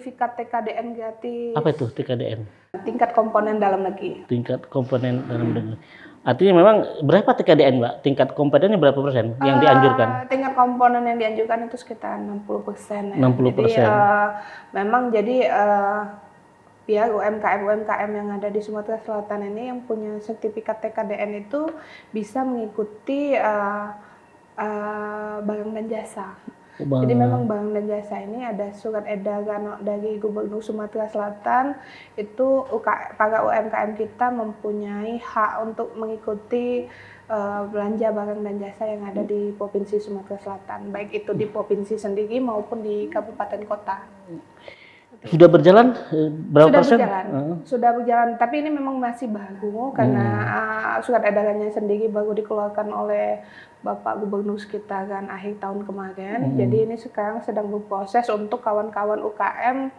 sertifikat TKDN gratis. Apa itu TKDN? Tingkat komponen dalam negeri. Tingkat komponen dalam negeri. Artinya memang berapa TKDN, Mbak? Tingkat komponennya berapa persen yang dianjurkan? Tingkat komponen yang dianjurkan itu sekitar 60%. 60%. Jadi memang jadi biar UMKM yang ada di Sumatera Selatan ini yang punya sertifikat TKDN itu bisa mengikuti barang dan jasa. Jadi memang barang dan jasa ini ada surat edaran dari Gubernur Sumatera Selatan, itu para UMKM kita mempunyai hak untuk mengikuti belanja barang dan jasa yang ada di Provinsi Sumatera Selatan, baik itu di provinsi sendiri maupun di kabupaten kota. Sudah berjalan berapa persen? Sudah berjalan, tapi ini memang masih baru karena surat edarannya sendiri baru dikeluarkan oleh Bapak Gubernur sekitaran akhir tahun kemarin. Jadi ini sekarang sedang berproses untuk kawan-kawan UKM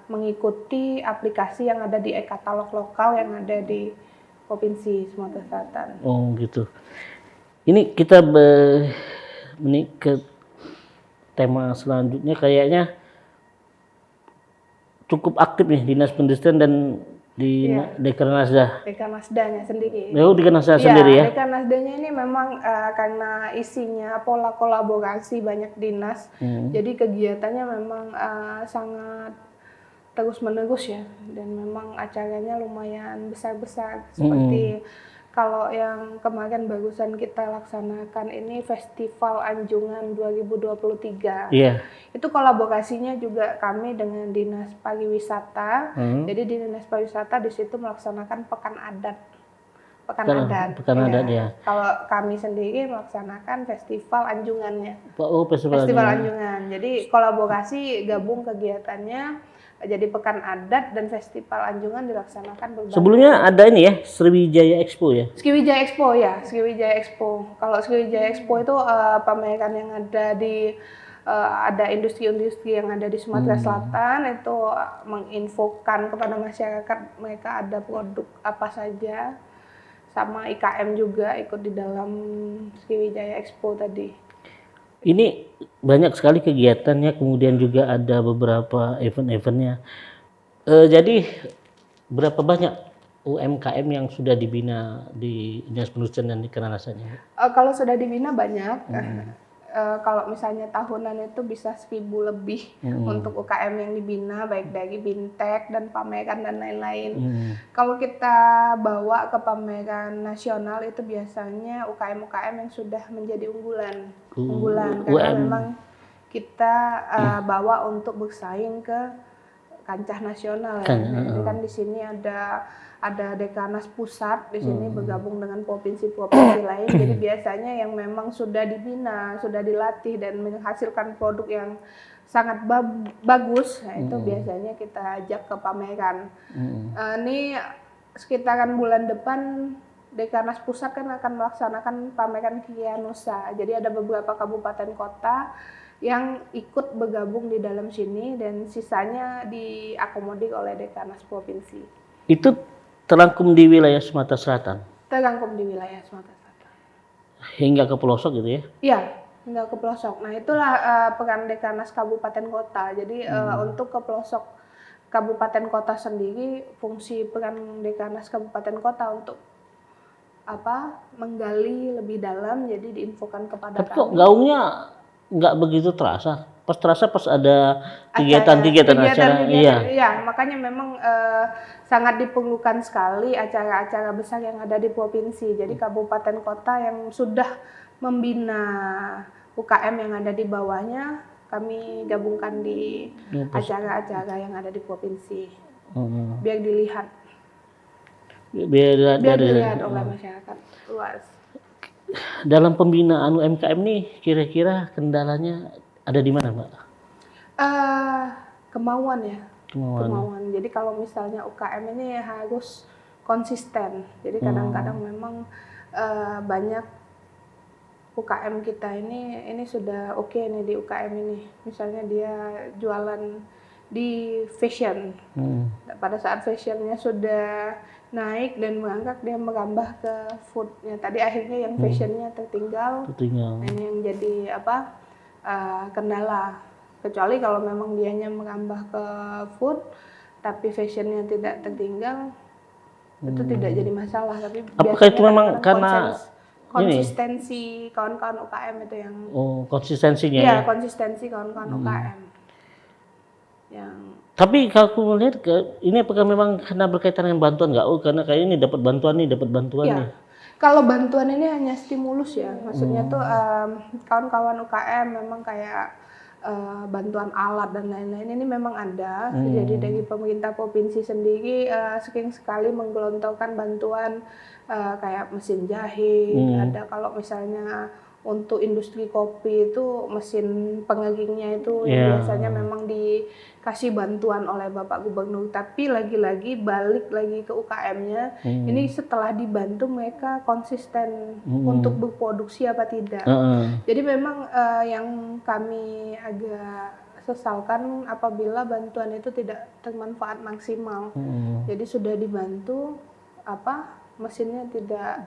mengikuti aplikasi yang ada di e-katalog lokal yang ada di Provinsi Sumatera Selatan. Oh gitu. Ini kita ke tema selanjutnya, kayaknya cukup aktif nih Dinas Perindustrian dan di Dekranasda. Dekranasdanya sendiri. Oh, Dekranasda sendiri ya. Dekranasdanya ini memang karena isinya pola kolaborasi banyak dinas. Jadi kegiatannya memang sangat terus-menerus ya, dan memang acaranya lumayan besar-besar. Seperti kalau yang kemarin barusan kita laksanakan ini Festival Anjungan 2023. Itu kolaborasinya juga kami dengan Dinas Pariwisata. Jadi di Dinas Pariwisata di situ melaksanakan Pekan Adat. Pekan Adat ya. Kalau kami sendiri melaksanakan Festival Anjungannya. Festival Anjungan. Jadi kolaborasi gabung kegiatannya. Jadi Pekan Adat dan Festival Anjungan dilaksanakan berbagai. Sebelumnya ada ini ya, Sriwijaya Expo ya? Sriwijaya Expo. Kalau Sriwijaya Expo itu pameran yang ada di ada industri-industri yang ada di Sumatera Selatan, itu menginfokan kepada masyarakat mereka ada produk apa saja. Sama IKM juga ikut di dalam Sriwijaya Expo tadi. Ini banyak sekali kegiatannya, kemudian juga ada beberapa event-eventnya. Jadi berapa banyak UMKM yang sudah dibina di Dinas Perindustrian dan Dekranasdanya? Kalau sudah dibina banyak. Kalau misalnya tahunan itu bisa 1.000 lebih untuk UKM yang dibina, baik dari Bintek dan pameran dan lain-lain. Kalau kita bawa ke pameran nasional itu biasanya UKM-UKM yang sudah menjadi unggulan karena memang kita bawa untuk bersaing ke kancah nasional. Jadi kan di sini ada Dekranasda pusat di sini bergabung dengan provinsi-provinsi lain. Jadi biasanya yang memang sudah dibina, sudah dilatih dan menghasilkan produk yang sangat bagus, nah itu biasanya kita ajak ke pameran. Ini sekitaran bulan depan Dekranasda pusat kan akan melaksanakan pameran Krianusa. Jadi ada beberapa kabupaten kota yang ikut bergabung di dalam sini dan sisanya diakomodir oleh Dekranasda provinsi. Itu terangkum di wilayah Sumatera Selatan? Terangkum di wilayah Sumatera Selatan. Hingga ke pelosok gitu ya? Iya, hingga ke pelosok. Nah itulah peran Dekranasda kabupaten kota. Jadi untuk ke pelosok kabupaten kota sendiri, fungsi peran Dekranasda kabupaten kota untuk menggali lebih dalam, jadi diinfokan kepada kami. Tapi kok gaungnya nggak begitu terasa? Pas terasa pas ada kegiatan-kegiatan acara. Iya, makanya memang sangat diperlukan sekali acara-acara besar yang ada di provinsi. Jadi kabupaten kota yang sudah membina UKM yang ada di bawahnya, kami gabungkan di acara-acara yang ada di provinsi. Biar dilihat. Biar dilihat oleh masyarakat luas. Dalam pembinaan UMKM nih, kira-kira kendalanya ada di mana, Mbak? Kemauan ya. Kemauan. Jadi kalau misalnya UKM ini harus konsisten. Jadi kadang-kadang memang banyak UKM kita ini sudah oke nih di UKM ini. Misalnya dia jualan di fashion. Pada saat fashionnya sudah naik dan mengangkat, dia merambah ke foodnya. Tadi akhirnya yang fashionnya tertinggal. Ini yang jadi kendala. Kecuali kalau memang dianya merambah ke food, tapi fashionnya tidak tertinggal, itu tidak jadi masalah. Tapi Apakah itu memang kadang-kadang karena ini konsistensi kawan-kawan UKM itu yang konsistensinya ya ya? konsistensi kawan-kawan UKM yang Tapi kalau aku melihat ini apakah memang karena berkaitan dengan bantuan nggak? Oh karena kayak ini dapat bantuan nih, dapat bantuan ya nih. kalau bantuan ini hanya stimulus ya, maksudnya tuh kawan-kawan UKM memang kayak bantuan alat dan lain-lain ini memang ada. Jadi dari pemerintah provinsi sendiri sering sekali menggelontorkan bantuan kayak mesin jahit. Ada kalau misalnya untuk industri kopi itu mesin pengeringnya itu yang biasanya memang dikasih bantuan oleh Bapak Gubernur. Tapi lagi-lagi balik lagi ke UKM-nya, ini setelah dibantu mereka konsisten untuk berproduksi apa tidak. Jadi memang yang kami agak sesalkan apabila bantuan itu tidak termanfaat maksimal. Jadi sudah dibantu mesinnya tidak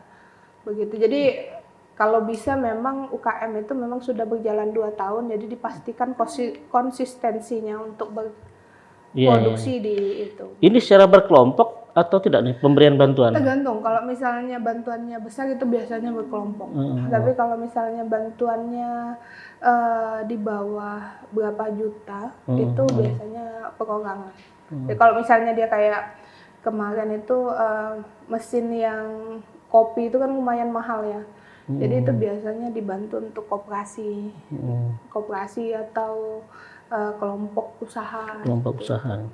begitu. Jadi kalau bisa memang UKM itu memang sudah berjalan 2 tahun, jadi dipastikan konsistensinya untuk berproduksi di itu. Ini secara berkelompok atau tidak nih pemberian bantuan? Tergantung, kalau misalnya bantuannya besar itu biasanya berkelompok. Tapi kalau misalnya bantuannya di bawah berapa juta, itu biasanya perorangan. Jadi kalau misalnya dia kayak kemarin itu mesin yang kopi itu kan lumayan mahal ya. Jadi itu biasanya dibantu untuk koperasi atau kelompok usaha. Kelompok usaha.